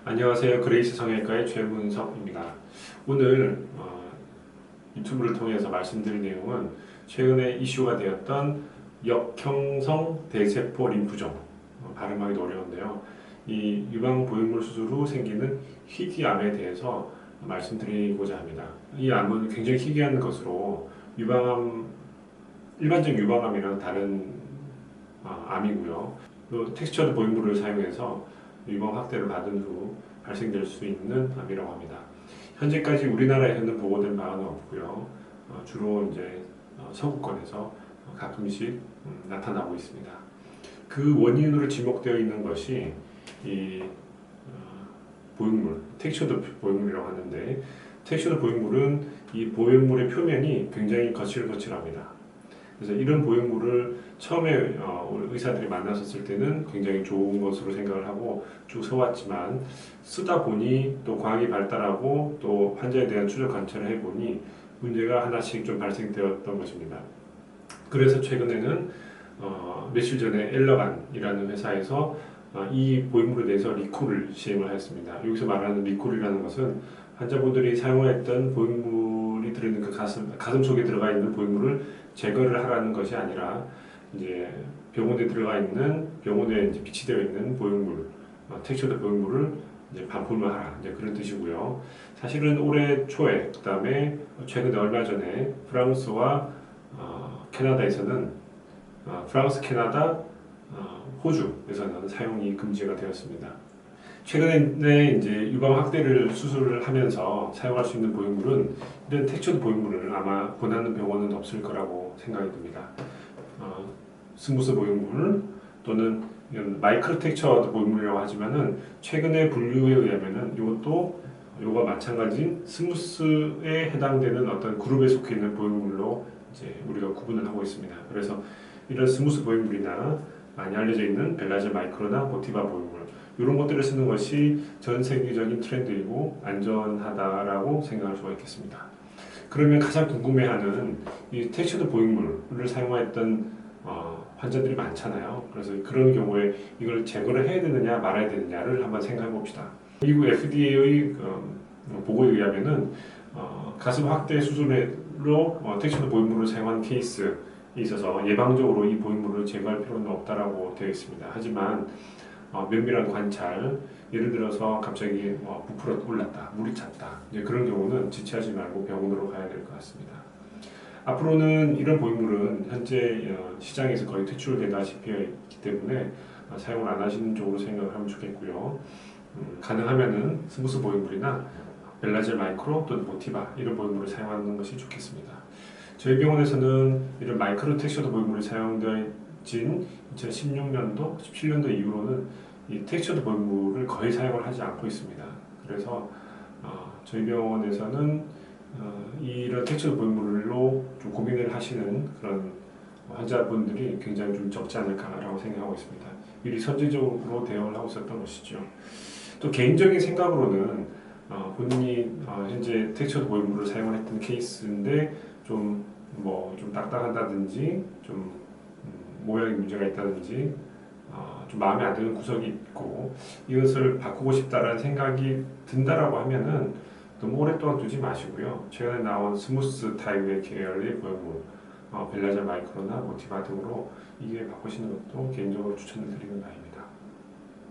안녕하세요. 그레이스 성형외과의 최문석입니다. 오늘 유튜브를 통해서 말씀드릴 내용은 최근에 이슈가 되었던 역형성 대세포 림프종, 발음하기도 어려운데요. 이 유방보형물 수술 후 생기는 희귀암에 대해서 말씀드리고자 합니다. 이 암은 굉장히 희귀한 것으로 일반적 유방암이랑 다른 암이고요. 또 텍스처드 보형물을 사용해서 유방 확대를 받은 후 발생될 수 있는 암이라고 합니다. 현재까지 우리나라에서는 보고된 바는 없고요. 주로 이제 서구권에서 가끔씩 나타나고 있습니다. 그 원인으로 지목되어 있는 것이 이 보형물, 텍스처드 보형물이라고 하는데, 텍스처드 보형물은 이 보형물의 표면이 굉장히 거칠거칠합니다. 그래서 이런 보형물을 처음에 의사들이 만났었을 때는 굉장히 좋은 것으로 생각을 하고 쭉 써왔지만, 쓰다 보니 또 과학이 발달하고 또 환자에 대한 추적 관찰을 해보니 문제가 하나씩 좀 발생되었던 것입니다. 그래서 최근에는 며칠 전에 엘러간이라는 회사에서 이 보형물에 대해서 리콜을 시행을 하였습니다. 여기서 말하는 리콜이라는 것은 환자분들이 사용했던 보형물이 들어있는 그 가슴 속에 들어가 있는 보형물을 제거를 하라는 것이 아니라, 이제 병원에 이제 비치되어 있는 보형물, 텍스처드 보형물을 이제 반품을 하라, 이제 그런 뜻이고요. 사실은 올해 초에, 그다음에 최근에 얼마 전에 프랑스와 캐나다에서는 프랑스, 캐나다, 호주에서는 사용이 금지가 되었습니다. 최근에 이제 유방 확대를 수술을 하면서 사용할 수 있는 보형물은, 이런 텍스처드 보형물을 아마 권하는 병원은 없을 거라고 생각이 듭니다. 스무스 보형물 또는 이런 마이크로 텍스처드 보형물이라고 하지만은, 최근의 분류에 의하면은 요거 마찬가지인 스무스에 해당되는 어떤 그룹에 속해 있는 보형물로 이제 우리가 구분을 하고 있습니다. 그래서 이런 스무스 보형물이나 많이 알려져 있는 벨라젤 마이크로나 모티바 보형물, 이런 것들을 쓰는 것이 전 세계적인 트렌드이고 안전하다라고 생각할 수가 있겠습니다. 그러면 가장 궁금해하는 이 텍스처드 보형물을 사용했던 환자들이 많잖아요. 그래서 그런 경우에 이걸 제거를 해야 되느냐 말아야 되느냐를 한번 생각해 봅시다. 미국 FDA의 보고에 의하면은 가슴 확대 수술로 텍스처드 보형물을 사용한 케이스에 있어서 예방적으로 이 보형물을 제거할 필요는 없다라고 되어 있습니다. 하지만 면밀한 관찰, 예를 들어서 갑자기 부풀어 올랐다, 물이 찼다, 이제 그런 경우는 지체하지 말고 병원으로 가야 될 것 같습니다. 앞으로는 이런 보형물은 현재 시장에서 거의 퇴출되다시피 했기 때문에 사용을 안 하시는 쪽으로 생각을 하면 좋겠고요. 가능하면은 스무스 보형물이나 벨라젤 마이크로 또는 모티바, 이런 보형물을 사용하는 것이 좋겠습니다. 저희 병원에서는 이런 마이크로 텍스처드 보형물이 사용되어진 2016년도, 17년도 이후로는 이 텍스처드 보형물을 거의 사용을 하지 않고 있습니다. 그래서 저희 병원에서는 이런 텍스처드 보형물로 좀 고민을 하시는 그런 환자분들이 굉장히 좀 적지 않을까라고 생각하고 있습니다. 미리 선제적으로 대응을 하고 있었던 것이죠. 또 개인적인 생각으로는 본인이 현재 텍스처드 보형물을 사용을 했던 케이스인데 좀 딱딱하다든지 좀 모양이 문제가 있다든지 좀 마음에 안 드는 구석이 있고 이것을 바꾸고 싶다라는 생각이 든다라고 하면은 너무 오랫동안 두지 마시고요. 최근에 나온 스무스 타입의 계열의 보형물, 벨라젤 마이크로나 모티바 등으로 이게 바꾸시는 것도 개인적으로 추천을 드리는 바입니다.